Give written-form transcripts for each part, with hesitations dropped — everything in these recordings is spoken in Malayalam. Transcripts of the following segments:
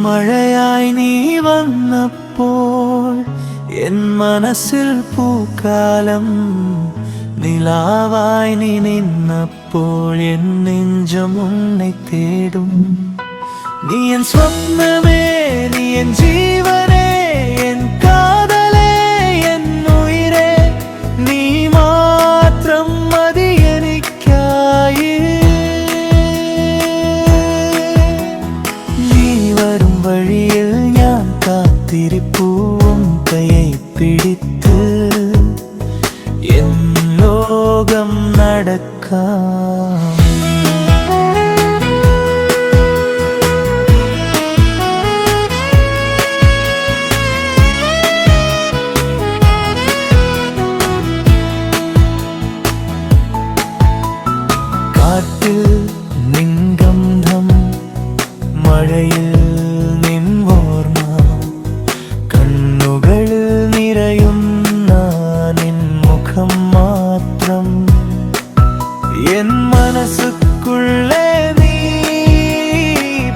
മഴയായി നീ വന്നപ്പോൾ എൻ മനസ്സിൽ പൂക്കാലം, നിലാവായി നീ നിന്നപ്പോൾ എൻ നെഞ്ചം ഉന്നെ തേടും. നീ എൻ സ്വപ്നമേ, നീ എൻ ജീവനേ, എൻ കാതലേ, എൻ ഉയിരേ, നീ മാത്രം മതി എനിക്കായി. നീ വരും വഴിയിൽ ഞാൻ കാത്തിരിപ്പൂവും കൈயை പിടിത്ത് എൻ ലോകം നടക്കാം. കാറ്റിൽ നിൻ ഗന്ധം, മഴയിൽ നിൻ ഓർമ്മ, കണ്ണുകളിൽ നിറയുന്ന നിൻ മുഖം മാത്രം. എൻ മനസ്സുക്കുള്ളേ നീ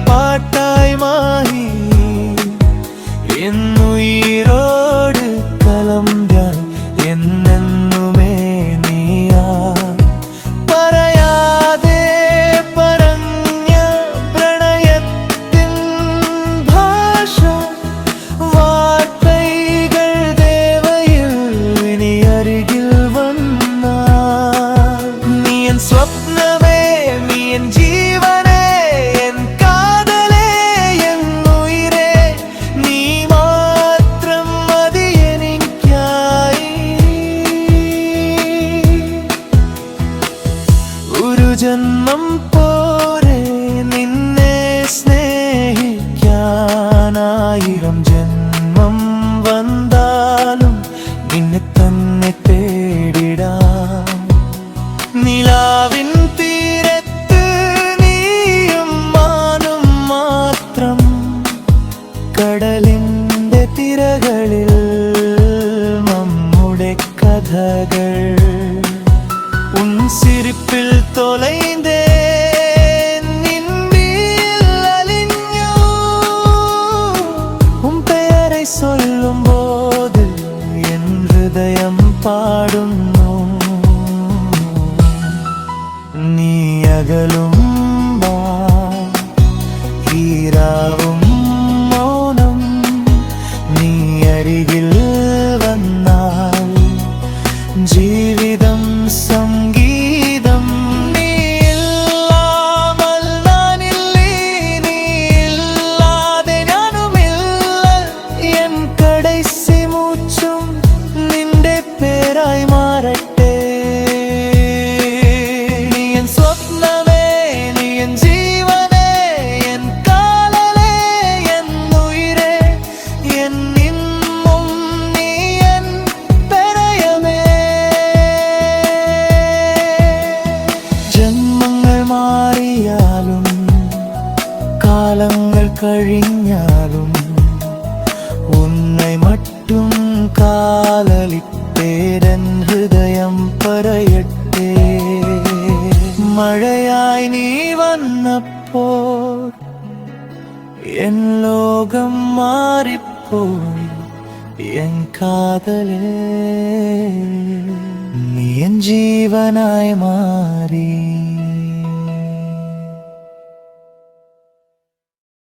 പാട്ടായി മാറി എന്നുയിരോട് കലമ്പാൻ എന്നെന്നുമേ നീയാ. പറയാതെ പറഞ്ഞ പ്രണയത്തിൻ ഭാഷ, വാർത്തകൾ ദേവയിൽ ഇനി അരികിൽ വന്നാൽ. നീ എൻ സ്വപ്നമേ, നീ എൻ ജീവനേ, എൻ കാതലേ, എൻ ഉയിരേ, നീ മാത്രം മതി എനിക്കായി. ഒരു ജന്മം പോരെ നിന്നെ സ്നേഹിക്കാനായിരം ജന്മം വന്നാലും നിന്നെ തന്നെ തേടിടാം. നിലാവിൻ തീരത്ത് നീയും മാനും മാത്രം, കടലിന്റെ തിരകളിൽ നമ്മുടെ കഥകൾ. ഉൻ സിരിപ്പിൽ தொலைந்தே நின்றில் அலிஞ்சோ, உன் பெயரை சொல்லும் போது என் ஹൃദയം പാടുന്നു. നീ അകലുമ്പോൾ ഈരാവും മൗനം, നീ അരികിൽ വന്നാൽ ജീവിതം സംഗീതം. നീ ഇല്ലാമൽ നാനില്ലേ, നീ ഇല്ലാതെ ഞാനുമില്ല. എൻ കടൈസി മൂച്ചും നിന്റെ പേരായി മാറട്ടെ. നീ എൻ സ്വപ്നമേ, നീ എൻ ജീവനേ, എൻ കാതലേ, എൻ ഉയിരേ, എൻ ഇന്നും നീ എൻ പ്രണയമേ. ജന്മങ്ങൾ മാറിയാലും കാലങ്ങൾ കഴിഞ്ഞാലും ഉന്നെ മറ്റും കാതലിപ്പേരൻ ഹൃദയം പറയട്ടെ. മഴയായി നീ വന്നപ്പോൾ എൻ ലോകം മാറിപ്പോയി. എൻ കാതലേ, നീ എൻ ജീവനായി മാറി.